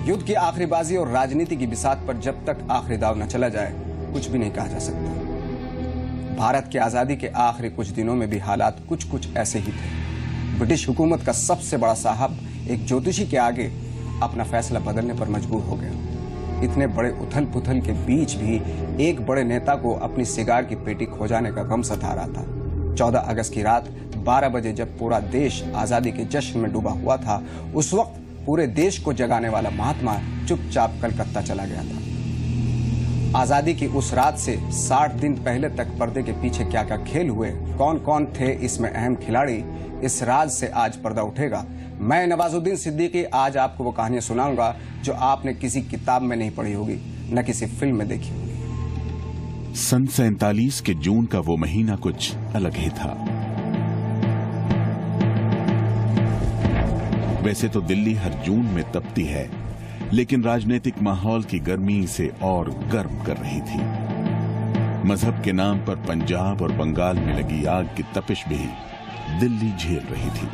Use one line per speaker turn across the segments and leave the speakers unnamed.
युद्ध की आखिरी बाजी और राजनीति की बिसात पर जब तक आखिरी दाव न चला जाए कुछ भी नहीं कहा जा सकता। भारत की आजादी के आखिरी कुछ दिनों में भी हालात कुछ कुछ ऐसे ही थे। ब्रिटिश हुकूमत का सबसे बड़ा साहब एक ज्योतिषी के आगे अपना फैसला बदलने पर मजबूर हो गया। इतने बड़े उथल पुथल के बीच भी एक बड़े नेता को अपनी सिगार की पेटी खो जाने का गम सता रहा था। 14 अगस्त की रात 12 बजे जब पूरा देश आजादी के जश्न में डूबा हुआ था, उस वक्त पूरे देश को जगाने वाला महात्मा चुपचाप कलकत्ता चला गया था। आजादी की उस रात से 60 दिन पहले तक पर्दे के पीछे क्या क्या खेल हुए, कौन कौन थे इसमें अहम खिलाड़ी, इस राज से आज पर्दा उठेगा। मैं नवाजुद्दीन सिद्दीकी आज आपको वो कहानियां सुनाऊंगा जो आपने किसी किताब में नहीं पढ़ी होगी, न किसी फिल्म में देखी होगी।
सन 47 के जून का वो महीना कुछ अलग ही था। वैसे तो दिल्ली हर जून में तपती है, लेकिन राजनीतिक माहौल की गर्मी इसे और गर्म कर रही थी। मजहब के नाम पर पंजाब और बंगाल में लगी आग की तपिश भी दिल्ली झेल रही थी।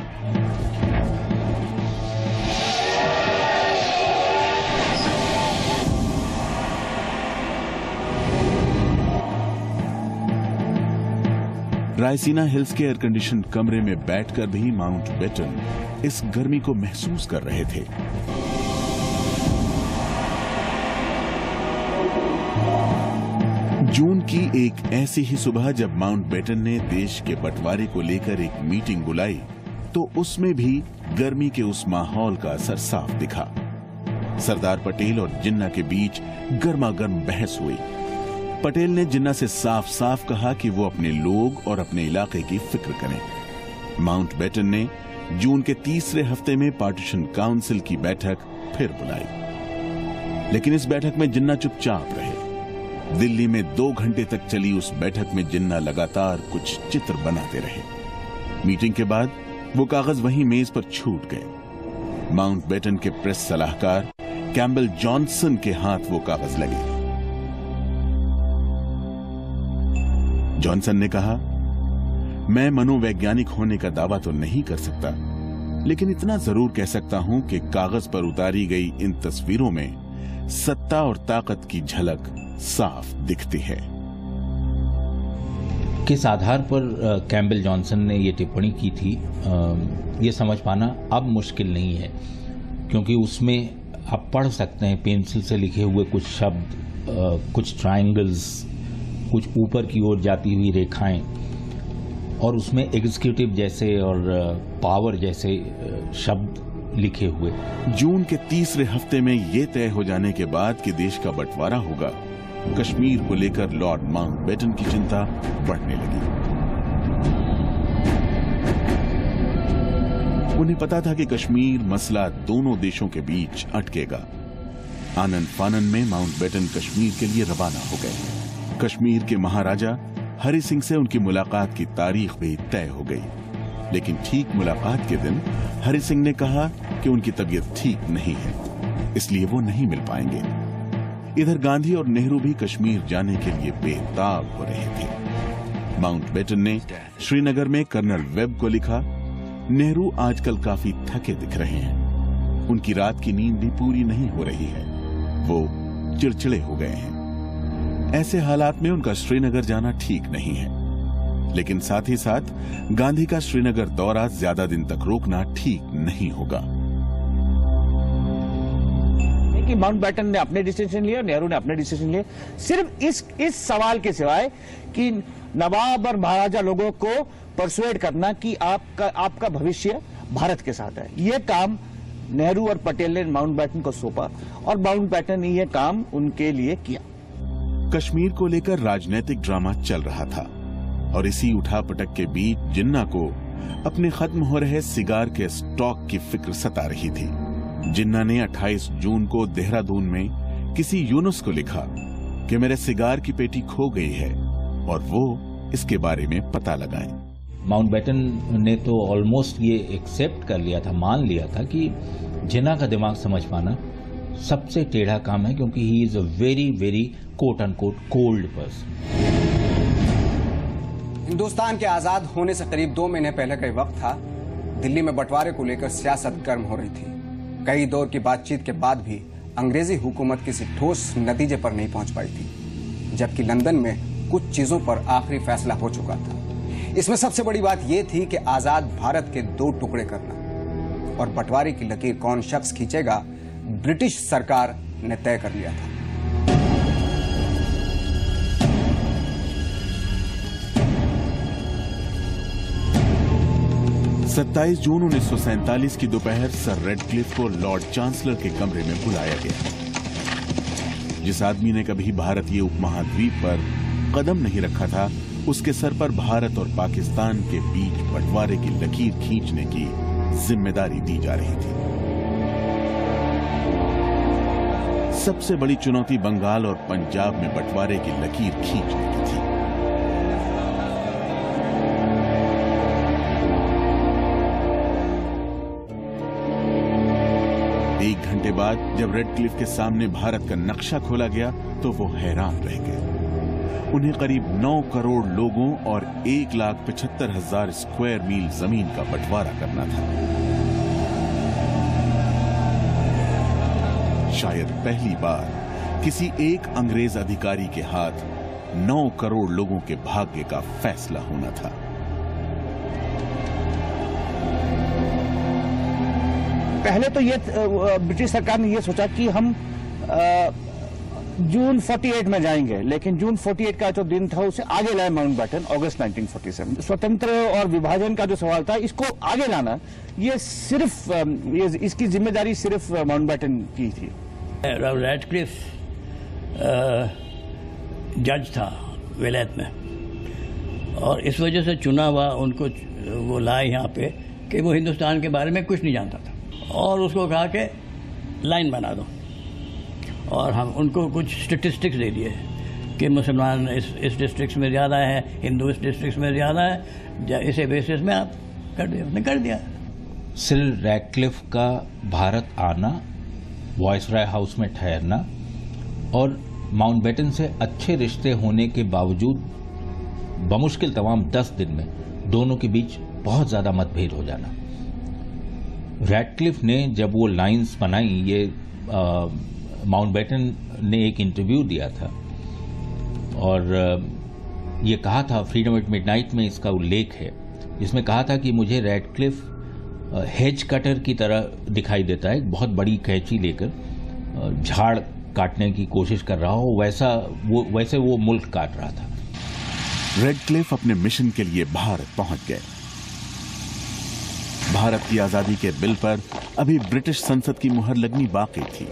रायसीना हिल्स के एयर कंडीशन कमरे में बैठकर भी माउंटबेटन इस गर्मी को महसूस कर रहे थे। जून की एक ऐसी ही सुबह जब माउंटबेटन ने देश के बंटवारे को लेकर एक मीटिंग बुलाई, तो उसमें भी गर्मी के उस माहौल का असर साफ दिखा। सरदार पटेल और जिन्ना के बीच गर्मागर्म बहस हुई। पटेल ने जिन्ना से साफ साफ कहा कि वो अपने लोग और अपने इलाके की फिक्र करें। माउंटबेटन ने जून के तीसरे हफ्ते में पार्टीशन काउंसिल की बैठक फिर बुलाई, लेकिन इस बैठक में जिन्ना चुपचाप रहे। दिल्ली में 2 घंटे तक चली उस बैठक में जिन्ना लगातार कुछ चित्र बनाते रहे। मीटिंग के बाद वो कागज वहीं मेज पर छूट गए। माउंटबेटन के प्रेस सलाहकार कैम्बल जॉनसन के हाथ वो कागज लगे। जॉनसन ने कहा, मैं मनोवैज्ञानिक होने का दावा तो नहीं कर सकता, लेकिन इतना जरूर कह सकता हूं कि कागज पर उतारी गई इन तस्वीरों में सत्ता और ताकत की झलक साफ दिखती है।
किस आधार पर कैम्बल जॉनसन ने ये टिप्पणी की थी, ये समझ पाना अब मुश्किल नहीं है, क्योंकि उसमें आप पढ़ सकते हैं पेंसिल से लिखे हुए कुछ शब्द, कुछ ट्रायंगल्स, कुछ ऊपर की ओर जाती हुई रेखाएं, और उसमें एग्जीक्यूटिव जैसे और पावर जैसे शब्द लिखे हुए।
जून के तीसरे हफ्ते में यह तय हो जाने के बाद कि देश का बंटवारा होगा, कश्मीर को लेकर लॉर्ड माउंटबेटन की चिंता बढ़ने लगी। उन्हें पता था कि कश्मीर मसला दोनों देशों के बीच अटकेगा। आनन फानन में माउंटबेटन कश्मीर के लिए रवाना हो गए। कश्मीर के महाराजा हरि सिंह से उनकी मुलाकात की तारीख भी तय हो गई, लेकिन ठीक मुलाकात के दिन हरि सिंह ने कहा कि उनकी तबीयत ठीक नहीं है, इसलिए वो नहीं मिल पाएंगे। इधर गांधी और नेहरू भी कश्मीर जाने के लिए बेताब हो रहे थे। माउंटबेटन ने श्रीनगर में कर्नल वेब को लिखा, नेहरू आजकल काफी थके दिख रहे हैं, उनकी रात की नींद भी पूरी नहीं हो रही है, वो चिड़चिड़े हो गए हैं। ऐसे हालात में उनका श्रीनगर जाना ठीक नहीं है, लेकिन साथ ही साथ गांधी का श्रीनगर दौरा ज्यादा दिन तक रोकना ठीक नहीं होगा।
कि माउंटबेटन ने अपने डिसीजन लिए, नेहरू ने अपने डिसीजन लिए, सिर्फ इस सवाल के सिवाय कि नवाब और महाराजा लोगों को परसुएड करना कि आपका भविष्य भारत के साथ है, यह काम नेहरू और पटेल ने माउंटबेटन को सौंपा और माउंटबेटन ने यह काम उनके लिए किया।
कश्मीर को लेकर राजनीतिक ड्रामा चल रहा था और इसी उठापटक के बीच जिन्ना को अपने खत्म हो रहे सिगार के स्टॉक की फिक्र सता रही थी। जिन्ना ने 28 जून को देहरादून में किसी यूनुस को लिखा कि मेरे सिगार की पेटी खो गई है और वो इसके बारे में पता लगाएं।
माउंटबेटन ने तो ऑलमोस्ट ये एक्सेप्ट कर लिया था, मान लिया था कि जिन्ना का दिमाग समझ पाना सबसे टेढ़ा काम है, क्योंकि he is a very very quote unquote cold person.
Hindustan के आजाद होने से करीब 2 महीने पहले का वक्त था। दिल्ली में बंटवारे को लेकर सियासत गर्म हो रही थी। कई दौर की बातचीत के बाद भी अंग्रेजी हुकूमत किसी ठोस नतीजे पर नहीं पहुंच पाई थी, जबकि लंदन में कुछ चीजों पर आखिरी फैसला हो चुका था। इसमें सबसे बड़ी बात यह थी कि आजाद भारत के 2 टुकड़े करना और बंटवारे की लकीर कौन शख्स खींचेगा, ब्रिटिश सरकार ने तय कर लिया था।
सत्ताईस जून 1947 की दोपहर सर रेडक्लिफ को लॉर्ड चांसलर के कमरे में बुलाया गया। जिस आदमी ने कभी भारतीय उपमहाद्वीप पर कदम नहीं रखा था, उसके सर पर भारत और पाकिस्तान के बीच बंटवारे की लकीर खींचने की जिम्मेदारी दी जा रही थी। सबसे बड़ी चुनौती बंगाल और पंजाब में बंटवारे की लकीर खींचने की थी। एक घंटे बाद जब रेडक्लिफ के सामने भारत का नक्शा खोला गया तो वो हैरान रह गए। उन्हें करीब 9 करोड़ लोगों और 1,75,000 स्क्वायर मील जमीन का बंटवारा करना था। शायद पहली बार किसी एक अंग्रेज अधिकारी के हाथ 9 करोड़ लोगों के भाग्य का फैसला होना था।
पहले तो ये ब्रिटिश सरकार ने ये सोचा कि हम जून 48 में जाएंगे, लेकिन जून 48 का जो दिन था उसे आगे लाए माउंटबेटन अगस्त 1947। स्वतंत्र और विभाजन का जो सवाल था, इसको आगे लाना, ये सिर्फ इसकी जिम्मेदारी सिर्फ माउंटबेटन की थी।
रेडक्लिफ जज था विलायत में, और इस वजह से चुना हुआ उनको वो लाए यहाँ पे कि वो हिंदुस्तान के बारे में कुछ नहीं जानता था, और उसको कहा कि लाइन बना दो, और हम उनको कुछ स्टेटिस्टिक्स दे दिए कि मुसलमान इस डिस्ट्रिक्ट में ज़्यादा है, हिंदू इस डिस्ट्रिक्ट में ज़्यादा है, इसे बेसिस में आप कर दिया, उसने कर दिया।
सर रैडक्लिफ का भारत आना, वायसराय हाउस में ठहरना और माउंटबेटन से अच्छे रिश्ते होने के बावजूद बमुश्किल तमाम 10 दिन में दोनों के बीच बहुत ज्यादा मतभेद हो जाना। रैडक्लिफ ने जब वो लाइंस बनाई, ये माउंटबेटन ने एक इंटरव्यू दिया था और ये कहा था, फ्रीडम एट मिडनाइट में इसका उल्लेख है, जिसमें कहा था कि मुझे रैडक्लिफ हेज कटर की तरह दिखाई देता है, एक बहुत बड़ी कैंची लेकर झाड़ काटने की कोशिश कर रहा हो, वैसे वो मुल्क काट रहा था।
रेडक्लिफ अपने मिशन के लिए भारत पहुंच गए। भारत की आजादी के बिल पर अभी ब्रिटिश संसद की मुहर लगनी बाकी थी।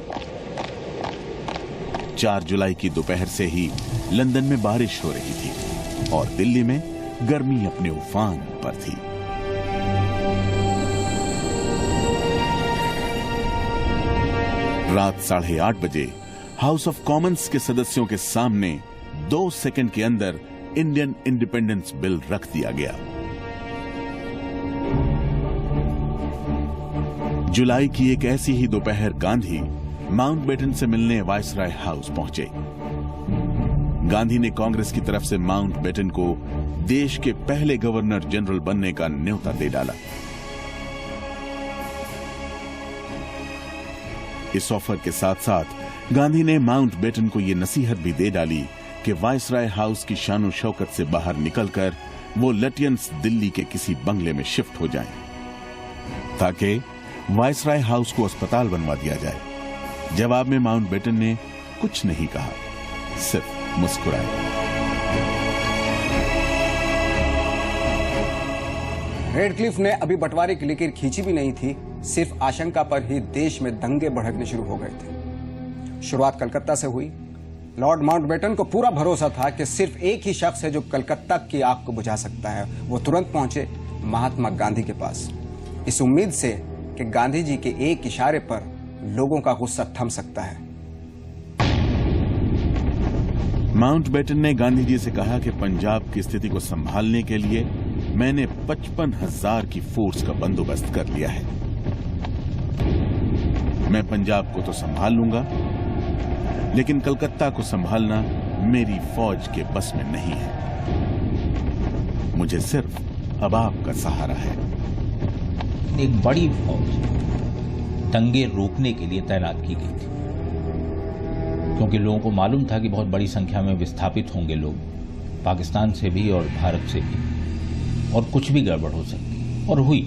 4 जुलाई की दोपहर से ही लंदन में बारिश हो रही थी और दिल्ली में गर्मी अपने उफान पर थी। रात 8:30 बजे हाउस ऑफ कॉमन्स के सदस्यों के सामने 2 सेकंड के अंदर इंडियन इंडिपेंडेंस बिल रख दिया गया। जुलाई की एक ऐसी ही दोपहर गांधी माउंटबेटन से मिलने वायसराय हाउस पहुंचे। गांधी ने कांग्रेस की तरफ से माउंटबेटन को देश के पहले गवर्नर जनरल बनने का न्योता दे डाला। इस ऑफर के साथ साथ गांधी ने माउंटबेटन को यह नसीहत भी दे डाली कि वायसराय हाउस की शानो शौकत से बाहर निकलकर वो लटियंस दिल्ली के किसी बंगले में शिफ्ट हो जाएं, ताकि वायसराय हाउस को अस्पताल बनवा दिया जाए। जवाब में माउंटबेटन ने कुछ नहीं कहा, सिर्फ मुस्कुराए।
रेडक्लिफ ने अभी बंटवारे की लकीर खींची भी नहीं थी, सिर्फ आशंका पर ही देश में दंगे भड़कने शुरू हो गए थे। शुरुआत कलकत्ता से हुई। लॉर्ड माउंटबेटन को पूरा भरोसा था कि सिर्फ एक ही शख्स है जो कलकत्ता की आग को बुझा सकता है। वो तुरंत पहुंचे महात्मा गांधी के पास, इस उम्मीद से कि गांधी जी के एक इशारे पर लोगों का गुस्सा थम सकता है।
माउंटबेटन ने गांधी जी से कहा कि पंजाब की स्थिति को संभालने के लिए मैंने 55,000 की फोर्स का बंदोबस्त कर लिया है। मैं पंजाब को तो संभाल लूंगा, लेकिन कलकत्ता को संभालना मेरी फौज के बस में नहीं है। मुझे सिर्फ अब आपका सहारा है।
एक बड़ी फौज दंगे रोकने के लिए तैनात की गई थी, क्योंकि लोगों को मालूम था कि बहुत बड़ी संख्या में विस्थापित होंगे लोग, पाकिस्तान से भी और भारत से भी, और कुछ भी गड़बड़ हो सकती, और हुई।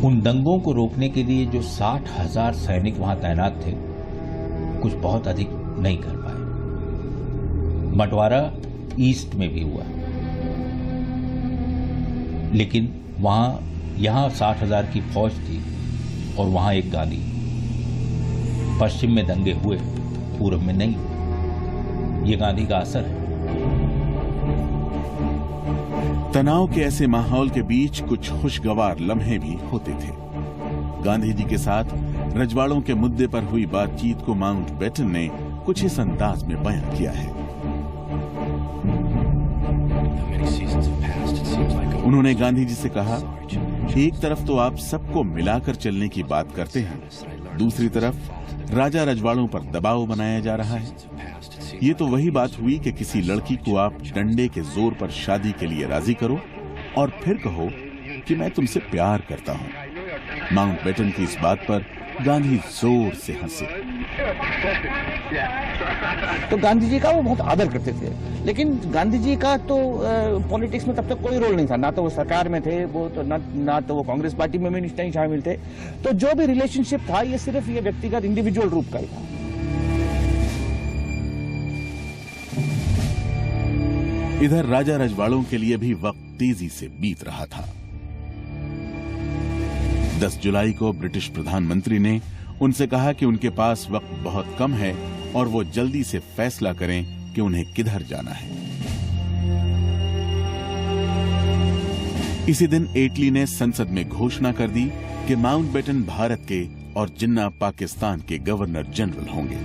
उन दंगों को रोकने के लिए जो 60,000 सैनिक वहां तैनात थे, कुछ बहुत अधिक नहीं कर पाए। बंटवारा ईस्ट में भी हुआ, लेकिन यहां 60,000 की फौज थी और वहां एक गांधी। पश्चिम में दंगे हुए, पूर्व में नहीं। ये गांधी का असर है।
तनाव के ऐसे माहौल के बीच कुछ खुशगवार लम्हे भी होते थे। गांधी जी के साथ रजवाड़ों के मुद्दे पर हुई बातचीत को माउंटबेटन ने कुछ इस अंदाज में बयां किया है। उन्होंने गांधी जी से कहा, एक तरफ तो आप सबको मिलाकर चलने की बात करते हैं, दूसरी तरफ राजा रजवाड़ों पर दबाव बनाया जा रहा है। ये तो वही बात हुई कि किसी लड़की को आप डंडे के जोर पर शादी के लिए राजी करो और फिर कहो कि मैं तुमसे प्यार करता हूं। माउंटबेटन की इस बात पर गांधी जोर से हंसे।
तो गांधी जी का वो बहुत आदर करते थे, लेकिन गांधी जी का तो पॉलिटिक्स में तब तक कोई रोल नहीं था। ना तो वो सरकार में थे, वो तो ना तो वो कांग्रेस पार्टी में भी नहीं शामिल थे। तो जो भी रिलेशनशिप था, ये सिर्फ ये व्यक्तिगत इंडिविजुअल रूप का ही था।
इधर राजा रजवाड़ों के लिए भी वक्त तेजी से बीत रहा था। 10 जुलाई को ब्रिटिश प्रधानमंत्री ने उनसे कहा कि उनके पास वक्त बहुत कम है और वो जल्दी से फैसला करें कि उन्हें किधर जाना है। इसी दिन एटली ने संसद में घोषणा कर दी कि माउंटबेटन भारत के और जिन्ना पाकिस्तान के गवर्नर जनरल होंगे।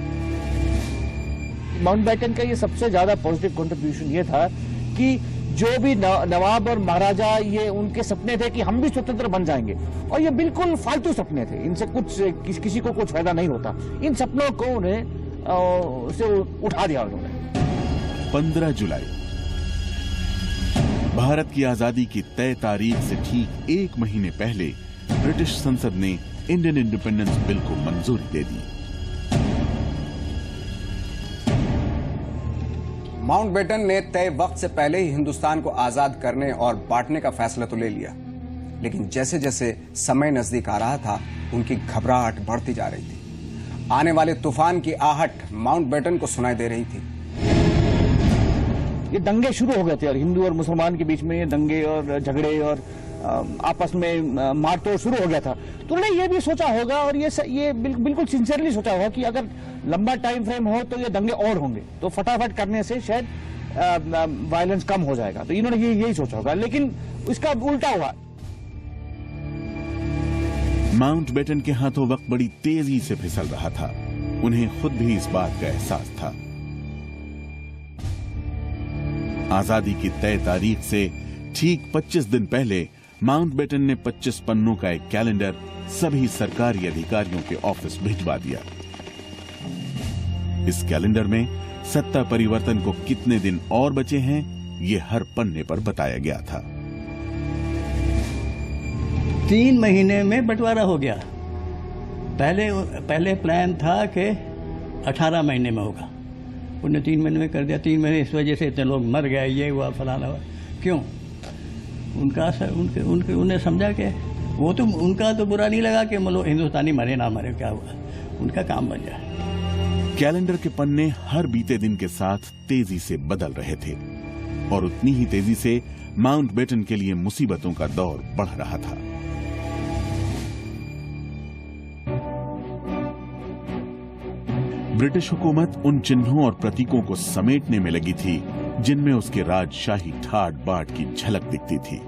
माउंटबेटन का ये सबसे ज्यादा पॉजिटिव कंट्रीब्यूशन ये था कि जो भी नवाब और महाराजा, ये उनके सपने थे कि हम भी स्वतंत्र बन जाएंगे, और ये बिल्कुल फालतू सपने थे। इनसे किसी को कुछ फायदा नहीं होता। इन सपनों को उन्हें से उठा दिया उन्होंने।
15 जुलाई भारत की आजादी की तय तारीख से ठीक 1 महीने पहले ब्रिटिश संसद ने इंडियन इंडिपेंडेंस बिल को मंजूरी दे दी।
माउंटबेटन ने तय वक्त से पहले ही हिंदुस्तान को आजाद करने और बांटने का फैसला तो ले लिया, लेकिन जैसे जैसे समय नजदीक आ रहा था, उनकी घबराहट बढ़ती जा रही थी। आने वाले तूफान की आहट माउंटबेटन को सुनाई दे रही थी।
ये दंगे शुरू हो गए थे, और हिंदू और मुसलमान के बीच में ये दंगे और झगड़े और आपस में मारतोड़ शुरू हो गया था। तो उन्होंने ये भी सोचा होगा, और ये बिल्कुल सिंसियरली सोचा होगा कि अगर लंबा टाइम फ्रेम हो तो ये दंगे और होंगे, तो फटाफट करने से शायद वायलेंस कम हो जाएगा। तो इन्होंने यही सोचा होगा, लेकिन इसका उल्टा हुआ।
माउंटबेटन के हाथों वक्त बड़ी तेजी से फिसल रहा था। उन्हें खुद भी इस बात का एहसास था। आजादी की तय तारीख से ठीक 25 दिन पहले माउंटबेटन ने 25 पन्नों का एक कैलेंडर सभी सरकारी अधिकारियों के ऑफिस भिजवा दिया। इस कैलेंडर में सत्ता परिवर्तन को कितने दिन और बचे हैं, ये हर पन्ने पर बताया गया था।
3 महीने में बंटवारा हो गया। पहले प्लान था कि 18 महीने में होगा, उन्हें 3 महीने में कर दिया। 3 महीने इस वजह से इतने लोग मर गए, ये हुआ फलाना हुआ। क्यों? उन्हें समझा कि वो तो उनका तो बुरा नहीं लगा कि मतलब हिंदुस्तानी मरे ना मरे, क्या हुआ, उनका काम बन जाए।
कैलेंडर के पन्ने हर बीते दिन के साथ तेजी से बदल रहे थे, और उतनी ही तेजी से माउंटबेटन के लिए मुसीबतों का दौर बढ़ रहा था। ब्रिटिश हुकूमत उन चिन्हों और प्रतीकों को समेटने में लगी थी जिनमें उसके राजशाही ठाट बाट की झलक दिखती थी।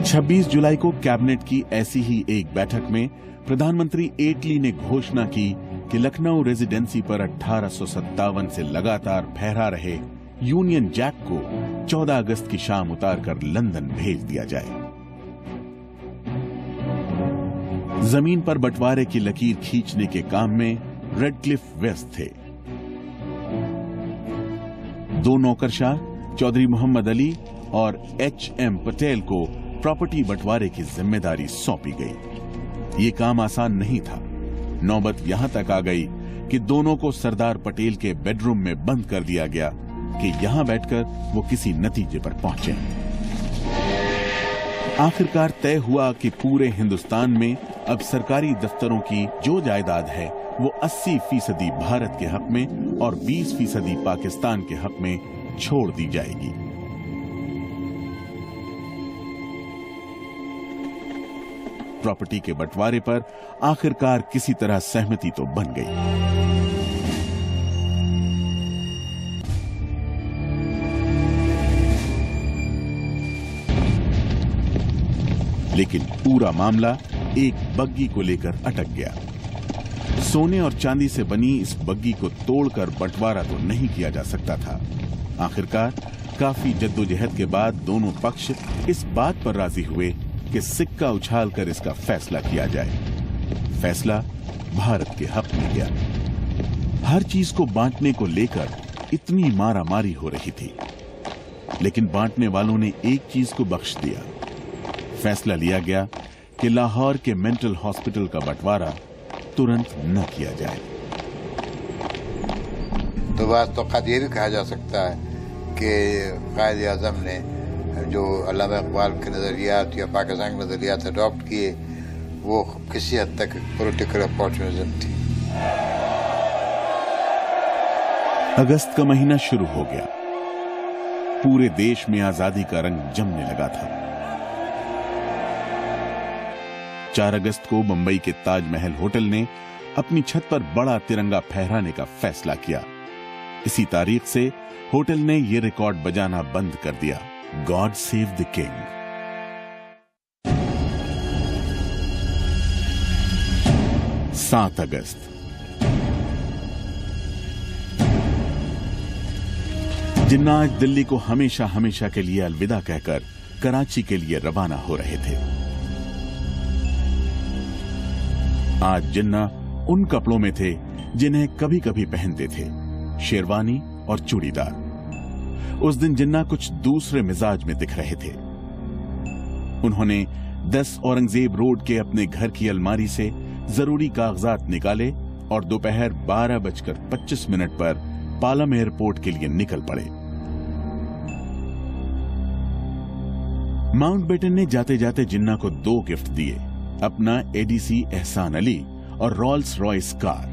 छब्बीस जुलाई को कैबिनेट की ऐसी ही एक बैठक में प्रधानमंत्री एटली ने घोषणा की कि लखनऊ रेजिडेंसी पर 1857 से लगातार फहरा रहे यूनियन जैक को 14 अगस्त की शाम उतारकर लंदन भेज दिया जाए। जमीन पर बंटवारे की लकीर खींचने के काम में रेडक्लिफ व्यस्त थे। 2 नौकरशाह चौधरी मोहम्मद अली और H.M. पटेल को प्रॉपर्टी बंटवारे की जिम्मेदारी सौंपी गई। ये काम आसान नहीं था। नौबत यहां तक आ गई कि दोनों को सरदार पटेल के बेडरूम में बंद कर दिया गया कि यहां बैठकर वो किसी नतीजे पर पहुंचे। आखिरकार तय हुआ कि पूरे हिंदुस्तान में अब सरकारी दफ्तरों की जो जायदाद है वो 80% भारत के हक में और 20% पाकिस्तान के हक में छोड़ दी जाएगी। प्रॉपर्टी के बंटवारे पर आखिरकार किसी तरह सहमति तो बन गई। लेकिन पूरा मामला एक बग्गी को लेकर अटक गया। सोने और चांदी से बनी इस बग्गी को तोड़कर बंटवारा तो नहीं किया जा सकता था। आखिरकार काफी जद्दोजहद के बाद दोनों पक्ष इस बात पर राजी हुए कि सिक्का उछालकर इसका फैसला किया जाए। फैसला भारत के हक में गया। हर चीज को बांटने को लेकर इतनी मारामारी हो रही थी, लेकिन बांटने वालों ने एक चीज को बख्श दिया। फैसला लिया गया कि लाहौर के मेंटल हॉस्पिटल का बंटवारा तुरंत न किया जाए।
तो बात तो ये भी कहा जा सकता है कि कायद आज़म ने जो अल्लामा इकबाल के नज़रियात या पाकिस्तान के नज़रियात अडॉप्ट किए वो किसी हद तक पॉलिटिकल अपॉर्चुनिज्म थी।
अगस्त का महीना शुरू हो गया। पूरे देश में आजादी का रंग जमने लगा था। 4 अगस्त को मुंबई के ताजमहल होटल ने अपनी छत पर बड़ा तिरंगा फहराने का फैसला किया। इसी तारीख से होटल ने यह रिकॉर्ड बजाना बंद कर दिया, गॉड सेव द किंग। सात अगस्त जिन्ना आज दिल्ली को हमेशा हमेशा के लिए अलविदा कहकर कराची के लिए रवाना हो रहे थे। आज जिन्ना उन कपड़ों में थे जिन्हें कभी कभी पहनते थे, शेरवानी और चूड़ीदार। उस दिन जिन्ना कुछ दूसरे मिजाज में दिख रहे थे। उन्होंने 10 औरंगजेब रोड के अपने घर की अलमारी से जरूरी कागजात निकाले और दोपहर 12:25 पर पालम एयरपोर्ट के लिए निकल पड़े। माउंटबेटन ने जाते जाते जिन्ना को 2 गिफ्ट दिए, अपना एडीसी एहसान अली और रॉल्स रॉयस कार।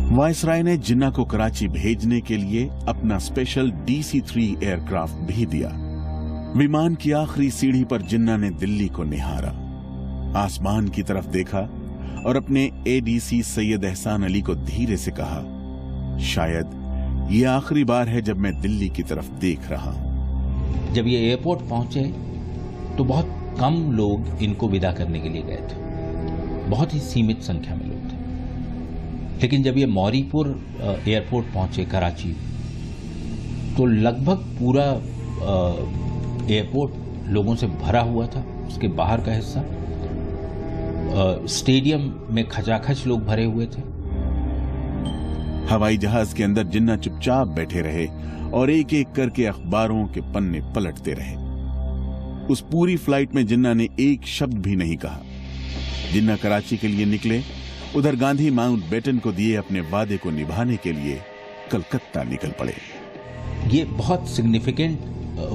वायसराय ने जिन्ना को कराची भेजने के लिए अपना स्पेशल DC-3 एयरक्राफ्ट भी दिया। विमान की आखिरी सीढ़ी पर जिन्ना ने दिल्ली को निहारा, आसमान की तरफ देखा और अपने एडीसी सैयद एहसान अली को धीरे से कहा, शायद ये आखिरी बार है जब मैं दिल्ली की तरफ देख रहा हूं।
जब ये एयरपोर्ट पहुंचे तो बहुत कम लोग इनको विदा करने के लिए गए थे, बहुत ही सीमित संख्या में लोग थे। लेकिन जब ये मौरीपुर एयरपोर्ट पहुंचे कराची, तो लगभग पूरा एयरपोर्ट लोगों से भरा हुआ था। उसके बाहर का हिस्सा स्टेडियम में खचाखच लोग भरे हुए थे।
हवाई जहाज के अंदर जिन्ना चुपचाप बैठे रहे और एक एक करके अखबारों के पन्ने पलटते रहे। उस पूरी फ्लाइट में जिन्ना ने एक शब्द भी नहीं कहा। जिन्ना कराची के लिए निकले, उधर गांधी माउंटबेटन को दिए अपने वादे को निभाने के लिए कलकत्ता निकल पड़े।
ये बहुत सिग्निफिकेंट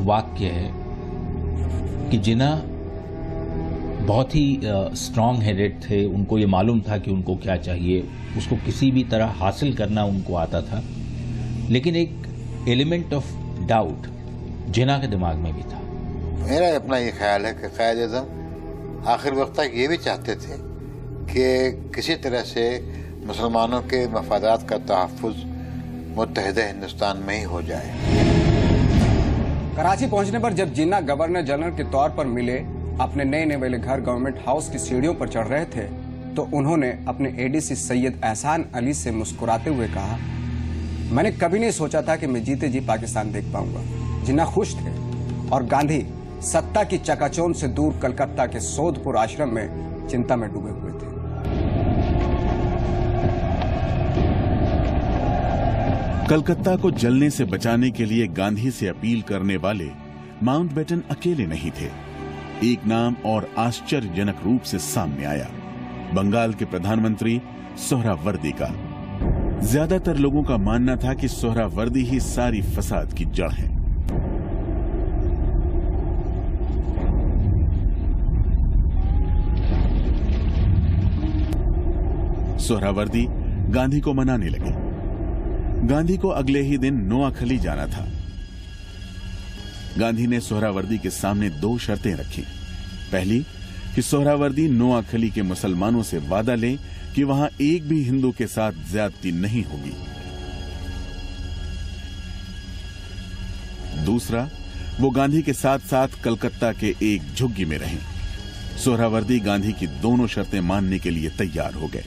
वाक्य है कि जिन्ना बहुत ही स्ट्रांग हेडेड थे। उनको ये मालूम था कि उनको क्या चाहिए, उसको किसी भी तरह हासिल करना उनको आता था। लेकिन एक एलिमेंट ऑफ डाउट जिन्ना के दिमाग में भी था।
मेरा अपना ये ख्याल है कि कायद-ए-आज़म आखिर वक्त तक ये भी चाहते थे कि किसी तरह से मुसलमानों के मफादात का तहफ़्फ़ुज़ मुत्तहिदा हिंदुस्तान में ही हो जाए।
कराची पहुंचने पर जब जिन्ना गवर्नर जनरल के तौर पर मिले, अपने नए नए वाले घर गवर्नमेंट हाउस की सीढ़ियों पर चढ़ रहे थे, तो उन्होंने अपने एडीसी सैयद एहसान अली से मुस्कुराते हुए कहा, मैंने कभी नहीं सोचा था कि मैं जीते जी पाकिस्तान देख पाऊंगा। जिन्ना खुश थे और गांधी सत्ता की चकाचौंध से दूर कलकत्ता के सोधपुर आश्रम में चिंता में डूबे हुए थे।
कलकत्ता को जलने से बचाने के लिए गांधी से अपील करने वाले माउंटबेटन अकेले नहीं थे। एक नाम और आश्चर्यजनक रूप से सामने आया, बंगाल के प्रधानमंत्री सोहरावर्दी का। ज्यादातर लोगों का मानना था कि सोहरावर्दी ही सारी फसाद की जड़ है। सोहरावर्दी गांधी को मनाने लगे। गांधी को अगले ही दिन नोआखली जाना था। गांधी ने सोहरावर्दी के सामने 2 शर्तें रखी। पहली कि सोहरावर्दी नोआखली के मुसलमानों से वादा ले कि वहां एक भी हिंदू के साथ ज्यादती नहीं होगी। दूसरा, वो गांधी के साथ साथ कलकत्ता के एक झुग्गी में रहें। सोहरावर्दी गांधी की दोनों शर्तें मानने के लिए तैयार हो गए।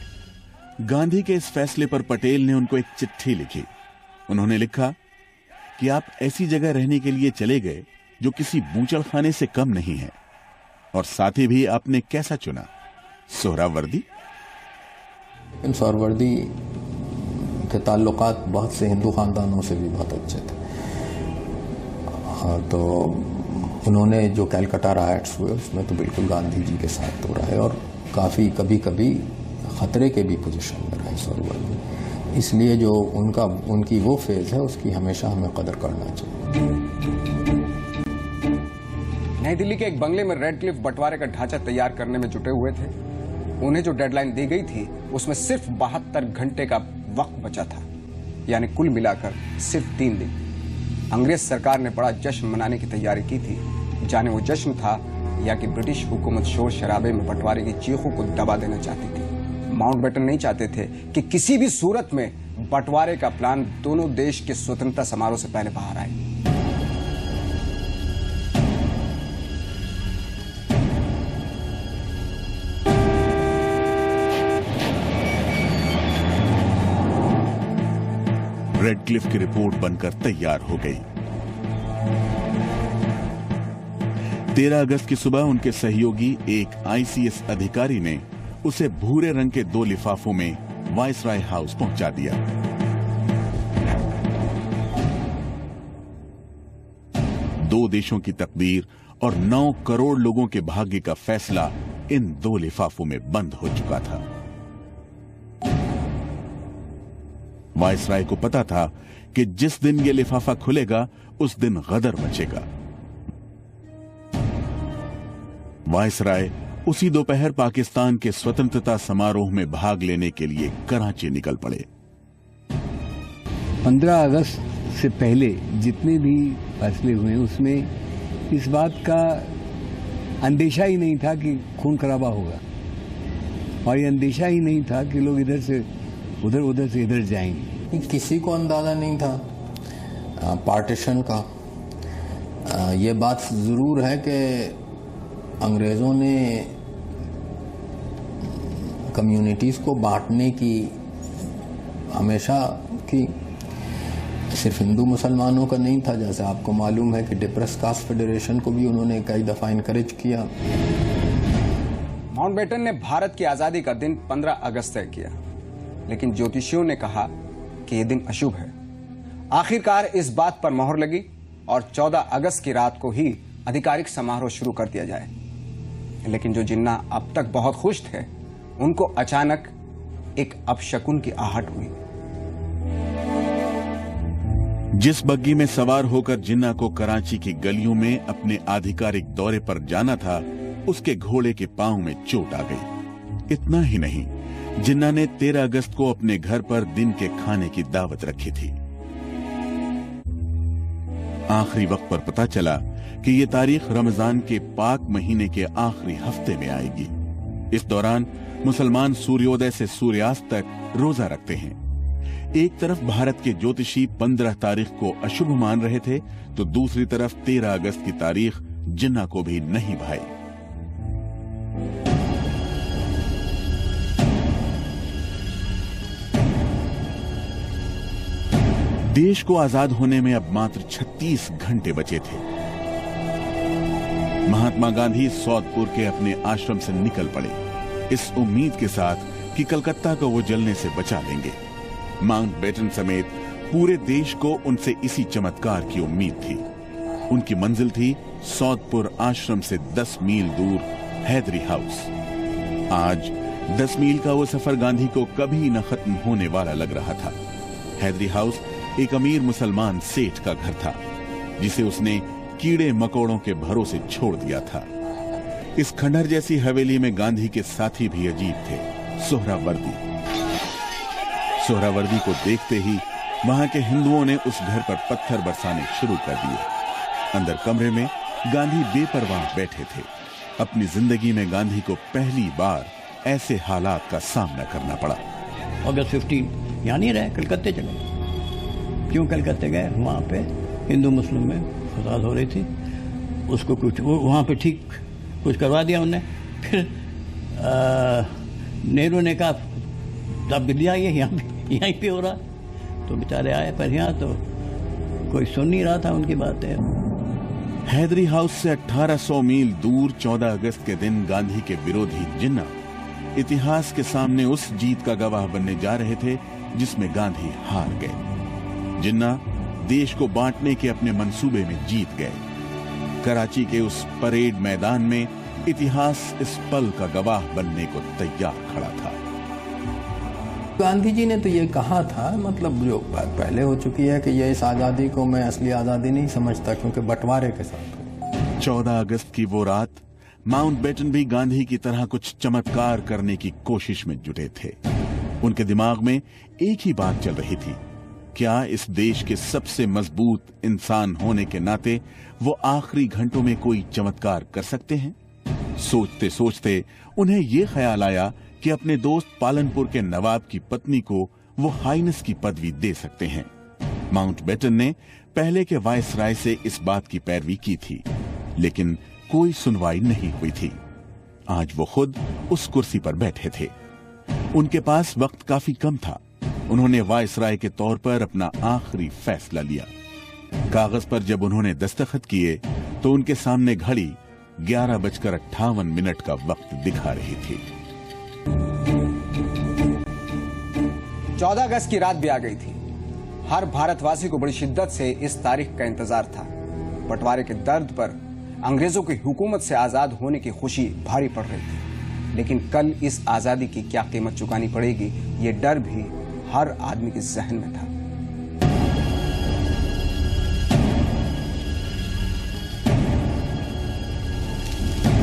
गांधी के इस फैसले पर पटेल ने उनको एक चिट्ठी लिखी। उन्होंने लिखा कि आप ऐसी जगह रहने के लिए चले गए जो किसी बूचड़खाने से कम नहीं है, और साथ ही भी आपने कैसा चुना, सोहरावर्दी।
इन सोहरावर्दी के ताल्लुकात बहुत से हिंदू खानदानों से भी बहुत अच्छे थे। तो उन्होंने जो कैलकाटा राइट्स हुए उसमें तो बिल्कुल गांधी जी के साथ तो रहे, और काफ़ी कभी कभी खतरे के भी पोजीशन में रहे सोहरावर्दी। इसलिए जो उनकी वो फेज है उसकी हमेशा हमें कदर करना चाहिए।
नई दिल्ली के एक बंगले में रेड क्लिफ बंटवारे का ढांचा तैयार करने में जुटे हुए थे। उन्हें जो डेडलाइन दी गई थी उसमें सिर्फ 72 घंटे का वक्त बचा था, यानी कुल मिलाकर सिर्फ 3 दिन। अंग्रेज सरकार ने बड़ा जश्न मनाने की तैयारी की थी। जाने वो जश्न था या कि ब्रिटिश हुकूमत शोर शराबे में बंटवारे की चीखों को दबा देना चाहती थी। माउंटबेटन नहीं चाहते थे कि किसी भी सूरत में बंटवारे का प्लान दोनों देश के स्वतंत्रता समारोह से पहले बाहर आए।
रेड क्लिफ की रिपोर्ट बनकर तैयार हो गई। 13 अगस्त की सुबह उनके सहयोगी एक आईसीएस अधिकारी ने उसे भूरे रंग के 2 लिफाफों में वायसराय हाउस पहुंचा दिया। दो देशों की तकदीर और 9 करोड़ लोगों के भाग्य का फैसला इन 2 लिफाफों में बंद हो चुका था। वायसराय को पता था कि जिस दिन ये लिफाफा खुलेगा उस दिन गदर मचेगा। वायसराय उसी दोपहर पाकिस्तान के स्वतंत्रता समारोह में भाग लेने के लिए कराची निकल पड़े।
15 अगस्त से पहले जितने भी फैसले हुए उसमें इस बात का अंदेशा ही नहीं था कि खून खराबा होगा, और ये अंदेशा ही नहीं था कि लोग इधर से उधर, उधर से इधर जाएंगे।
किसी को अंदाजा नहीं था पार्टीशन का। ये बात जरूर है कि अंग्रेजों ने कम्युनिटीज को बांटने की हमेशा की, सिर्फ हिंदू मुसलमानों का नहीं था। जैसे आपको मालूम है कि डिप्रेस कास्ट फेडरेशन को भी उन्होंने कई दफा इनकरेज किया।
माउंटबेटन ने भारत की आजादी का दिन 15 अगस्त तय किया, लेकिन ज्योतिषियों ने कहा कि यह दिन अशुभ है। आखिरकार इस बात पर मोहर लगी और 14 अगस्त की रात को ही आधिकारिक समारोह शुरू कर दिया जाए। लेकिन जो जिन्ना अब तक बहुत खुश थे, उनको अचानक एक अपशकुन की आहट हुई।
जिस बग्गी में सवार होकर जिन्ना को कराची की गलियों में अपने आधिकारिक दौरे पर जाना था, उसके घोड़े के पांव में चोट आ गई। इतना ही नहीं, जिन्ना ने 13 अगस्त को अपने घर पर दिन के खाने की दावत रखी थी। आखिरी वक्त पर पता चला कि यह तारीख रमजान के पाक महीने के आखिरी हफ्ते में आएगी। इस दौरान मुसलमान सूर्योदय से सूर्यास्त तक रोजा रखते हैं। एक तरफ भारत के ज्योतिषी 15 तारीख को अशुभ मान रहे थे, तो दूसरी तरफ 13 अगस्त की तारीख जिन्ना को भी नहीं भाई। देश को आजाद होने में अब मात्र 36 घंटे बचे थे। महात्मा गांधी सौदपुर के अपने आश्रम से निकल पड़े, इस उम्मीद के साथ कि कलकत्ता को वो जलने से बचा लेंगे। माउंटबेटन समेत पूरे देश को उनसे इसी चमत्कार की उम्मीद थी। उनकी मंजिल थी सौदपुर आश्रम से 10 मील दूर हैदरी हाउस। आज 10 मील का वो सफर गांधी को कभी न खत्म होने वाला लग रहा था। हैदरी हाउस एक अमीर मुसलमान सेठ का घर था, जिसे उसने कीड़े मकोड़ों के भरोसे छोड़ दिया था। इस खंडहर जैसी हवेली में गांधी के साथी भी अजीब थे, सोहरावर्दी। सोहरावर्दी को देखते ही वहां के हिंदुओं ने उस घर पर पत्थर बरसाने शुरू कर दिए। अंदर कमरे में गांधी बेपरवाह बैठे थे। अपनी जिंदगी में गांधी को पहली बार ऐसे हालात का सामना करना पड़ा।
अगस्त 15 यहाँ नहीं रहे, कलकत्ते चले। क्यों कलकत्ते गए? वहाँ पे हिंदू मुस्लिम में फसाद हो रही थी, उसको कुछ वहाँ पे ठीक कुछ करवा दिया उन्हें। फिर नेहरू ने कहा तब दिल्ली ये यहीं पे हो रहा, तो बेचारे आए, पर यहाँ तो कोई सुन नहीं रहा था उनकी बातें।
हैदरी हाउस से 1800 मील दूर 14 अगस्त के दिन गांधी के विरोधी जिन्ना इतिहास के सामने उस जीत का गवाह बनने जा रहे थे जिसमें गांधी हार गए। जिन्ना देश को बांटने के अपने मंसूबे में जीत गए। कराची के उस परेड मैदान में इतिहास इस पल का गवाह बनने को तैयार खड़ा था।
गांधी जी ने तो ये कहा था, मतलब जो बात पहले हो चुकी है, कि ये इस आजादी को मैं असली आजादी नहीं समझता, क्योंकि बंटवारे के साथ।
14 अगस्त की वो रात माउंटबेटन भी गांधी की तरह कुछ चमत्कार करने की कोशिश में जुटे थे। उनके दिमाग में एक ही बात चल रही थी, क्या इस देश के सबसे मजबूत इंसान होने के नाते वो आखिरी घंटों में कोई चमत्कार कर सकते हैं? सोचते सोचते उन्हें ये ख्याल आया कि अपने दोस्त पालनपुर के नवाब की पत्नी को वो हाइनेस की पदवी दे सकते हैं। माउंटबेटन ने पहले के वायसराय से इस बात की पैरवी की थी, लेकिन कोई सुनवाई नहीं हुई थी। आज वो खुद उस कुर्सी पर बैठे थे। उनके पास वक्त काफी कम था। उन्होंने वायसराय के तौर पर अपना आखिरी फैसला लिया। कागज पर जब उन्होंने दस्तखत किए तो उनके सामने घड़ी 11:58 का वक्त दिखा रही थी।
14 अगस्त की रात भी आ गई थी। हर भारतवासी को बड़ी शिद्दत से इस तारीख का इंतजार था। बंटवारे के दर्द पर अंग्रेजों की हुकूमत से आजाद होने की खुशी भारी पड़ रही थी, लेकिन कल इस आजादी की क्या कीमत चुकानी पड़ेगी, ये डर भी हर आदमी के जहन में था।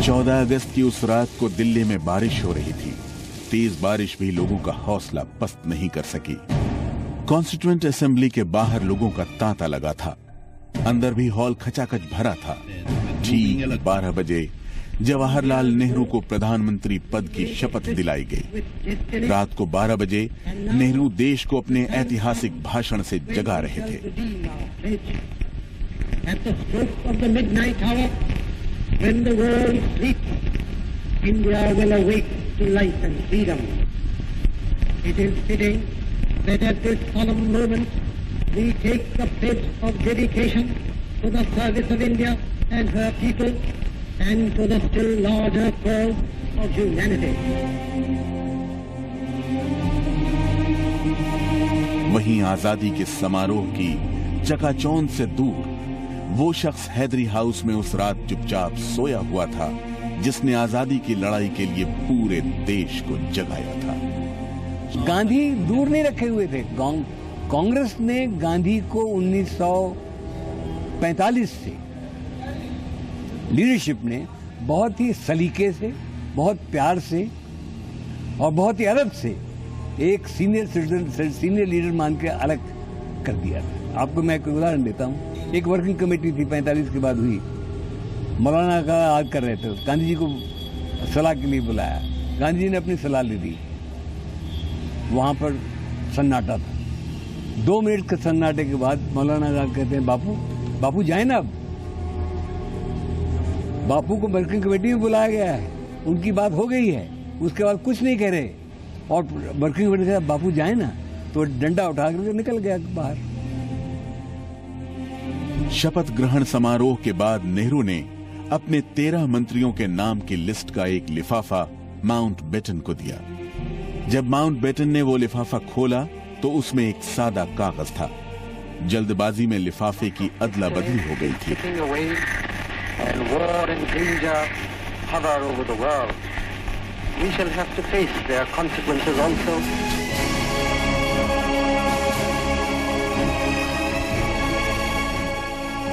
चौदह अगस्त की उस रात को दिल्ली में बारिश हो रही थी। तेज बारिश भी लोगों का हौसला पस्त नहीं कर सकी। कॉन्स्टिट्यूएंट असेंबली के बाहर लोगों का तांता लगा था। अंदर भी हॉल खचाखच भरा था। ठीक 12 बजे जवाहरलाल नेहरू को प्रधानमंत्री पद की शपथ दिलाई गई। रात को 12 बजे नेहरू देश को अपने ऐतिहासिक भाषण से जगा रहे थे।
When the world sleeps, India will awake to life and freedom. It is fitting that at this solemn moment we take the pledge of dedication to the service of India and her people and to the still larger cause of humanity.
वहीं आजादी के समारोह की चकाचौंध से दूर वो शख्स हैदरी हाउस में उस रात चुपचाप सोया हुआ था जिसने आजादी की लड़ाई के लिए पूरे देश को जगाया था।
गांधी दूर नहीं रखे हुए थे। कांग्रेस ने गांधी को 1945 से लीडरशिप ने बहुत ही सलीके से, बहुत प्यार से और बहुत ही अदब से एक सीनियर लीडर मान के अलग कर दिया था। आपको मैं एक उदाहरण देता हूं। एक वर्किंग कमेटी थी 45 के बाद हुई, मौलाना का याद कर रहे थे, गांधी जी को सलाह के लिए बुलाया। गांधी जी ने अपनी सलाह ले दी। वहां पर सन्नाटा था। 2 मिनट के सन्नाटे के बाद मौलाना का कहते हैं, बापू जाए ना। अब बापू को वर्किंग कमेटी में बुलाया गया है, उनकी बात हो गई है, उसके बाद कुछ नहीं कह रहे। और वर्किंग कमेटी से बापू जाए ना, तो डंडा उठा करके निकल गया बाहर।
शपथ ग्रहण समारोह के बाद नेहरू ने अपने 13 मंत्रियों के नाम की लिस्ट का एक लिफाफा माउंटबेटन को दिया। जब माउंटबेटन ने वो लिफाफा खोला तो उसमें एक सादा कागज था। जल्दबाजी में लिफाफे की अदला बदली हो गई थी।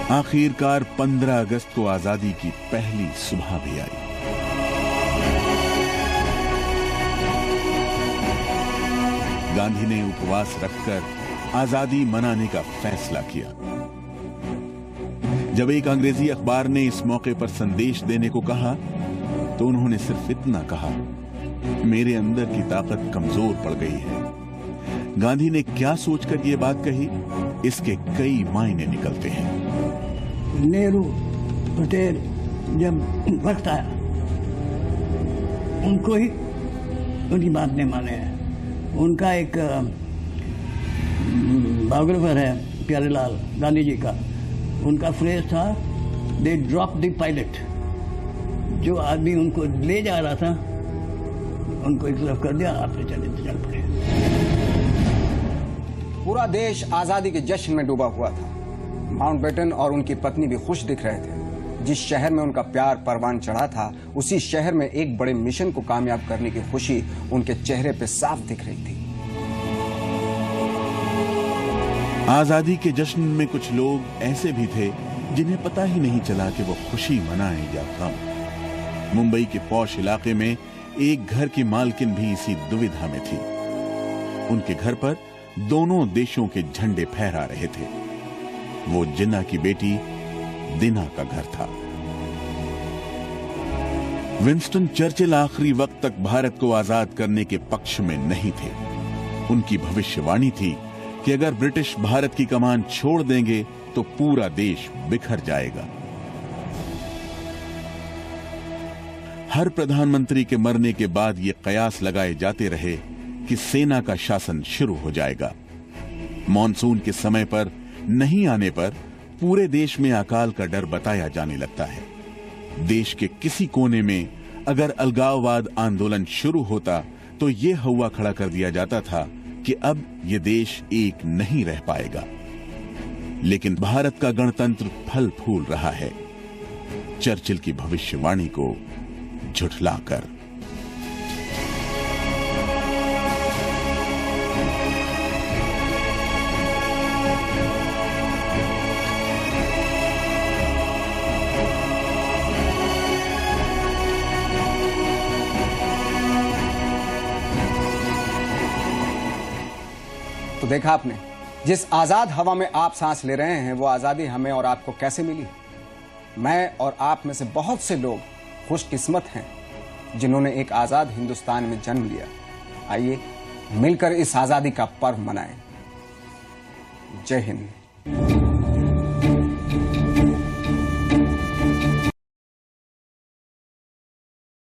आखिरकार 15 अगस्त को आजादी की पहली सुबह भी आई। गांधी ने उपवास रखकर आजादी मनाने का फैसला किया। जब एक अंग्रेजी अखबार ने इस मौके पर संदेश देने को कहा तो उन्होंने सिर्फ इतना कहा, मेरे अंदर की ताकत कमजोर पड़ गई है। गांधी ने क्या सोचकर ये बात कही, इसके कई मायने निकलते हैं।
नेहरू पटेल जब वक्त आया उनको ही उनकी बात नहीं माने हैं। उनका एक बायोग्राफर है प्यारेलाल गांधी जी का, उनका फ्रेज था दे ड्रॉप द पायलट। जो आदमी उनको ले जा रहा था उनको एक तरफ कर दिया, आपने चल पड़े।
पूरा देश आजादी के जश्न में डूबा हुआ था। माउंटबेटन और उनकी पत्नी भी खुश दिख रहे थे। जिस शहर में उनका प्यार परवान चढ़ा था, उसी शहर में एक बड़े मिशन को कामयाब करने की खुशी उनके चेहरे पे साफ दिख रही थी।
आजादी के जश्न में कुछ लोग ऐसे भी थे जिन्हें पता ही नहीं चला कि वो खुशी मनाएं या गम। मुंबई के पौश इलाके में एक घर की मालकिन भी इसी दुविधा में थी। उनके घर पर दोनों देशों के झंडे फहरा रहे थे। वो जिन्ना की बेटी दिना का घर था। विंस्टन चर्चिल आखिरी वक्त तक भारत को आजाद करने के पक्ष में नहीं थे। उनकी भविष्यवाणी थी कि अगर ब्रिटिश भारत की कमान छोड़ देंगे तो पूरा देश बिखर जाएगा। हर प्रधानमंत्री के मरने के बाद ये कयास लगाए जाते रहे कि सेना का शासन शुरू हो जाएगा। मॉनसून के समय पर नहीं आने पर पूरे देश में अकाल का डर बताया जाने लगता है। देश के किसी कोने में अगर अलगाववाद आंदोलन शुरू होता तो ये हौवा खड़ा कर दिया जाता था कि अब ये देश एक नहीं रह पाएगा। लेकिन भारत का गणतंत्र फल फूल रहा है, चर्चिल की भविष्यवाणी को झुठलाकर।
तो देखा आपने, जिस आजाद हवा में आप सांस ले रहे हैं वो आजादी हमें और आपको कैसे मिली। मैं और आप में से बहुत से लोग खुशकिस्मत हैं जिन्होंने एक आजाद हिंदुस्तान में जन्म लिया। आइए मिलकर इस आजादी का पर्व मनाएं। जय हिंद।